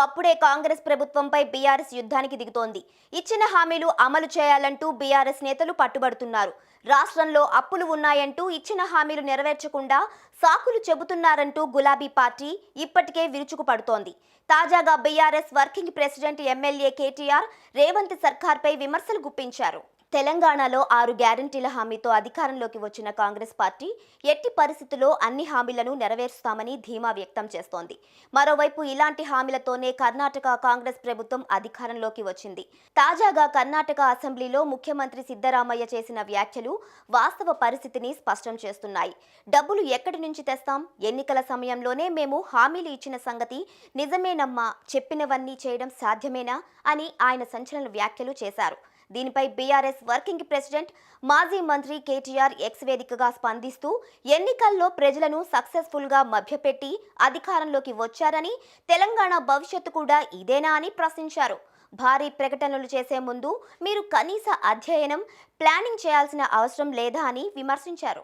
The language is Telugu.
అప్పుడే కాంగ్రెస్ ప్రభుత్వంపై బీఆర్ఎస్ యుద్ధానికి దిగుతోంది. ఇచ్చిన హామీలు అమలు చేయాలంటూ బీఆర్ఎస్ నేతలు పట్టుబడుతున్నారు. రాష్ట్రంలో అప్పులు ఉన్నాయంటూ ఇచ్చిన హామీలు నెరవేర్చకుండా సాకులు చెబుతున్నారంటూ గులాబీ పార్టీ ఇప్పటికే విరుచుకుపడుతోంది. తాజాగా BRS working president MLA KTR Revanth సర్కార్పై విమర్శలు గుప్పించారు. తెలంగాణలో 6 గ్యారంటీల హామీతో అధికారంలోకి వచ్చిన కాంగ్రెస్ పార్టీ ఎట్టి పరిస్థితుల్లో అన్ని హామీలను నెరవేరుస్తామని ధీమా వ్యక్తం చేస్తోంది. మరోవైపు ఇలాంటి హామీలతోనే కర్ణాటక కాంగ్రెస్ ప్రభుత్వం అధికారంలోకి వచ్చింది. తాజాగా కర్ణాటక అసెంబ్లీలో ముఖ్యమంత్రి సిద్ధరామయ్య చేసిన వ్యాఖ్యలు వాస్తవ పరిస్థితిని స్పష్టం చేస్తున్నాయి. డబ్బులు ఎక్కడి నుంచి తెస్తాం? ఎన్నికల సమయంలోనే మేము హామీలు ఇచ్చిన సంగతి నిజమేనమ్మా, చెప్పినవన్నీ చేయడం సాధ్యమేనా అని ఆయన సంచలన వ్యాఖ్యలు చేశారు. దీనిపై బీఆర్ఎస్ వర్కింగ్ ప్రెసిడెంట్ మాజీ మంత్రి కేటీఆర్ ఎక్స్ వేదికగా స్పందిస్తూ ఎన్నికల్లో ప్రజలను సక్సెస్ఫుల్గా మభ్యపెట్టి అధికారంలోకి వచ్చారని, తెలంగాణ భవిష్యత్తు కూడా ఇదేనా అని ప్రశ్నించారు. భారీ ప్రకటనలు చేసే ముందు మీరు కనీస అధ్యయనం, ప్లానింగ్ చేయాల్సిన అవసరం లేదా అని విమర్శించారు.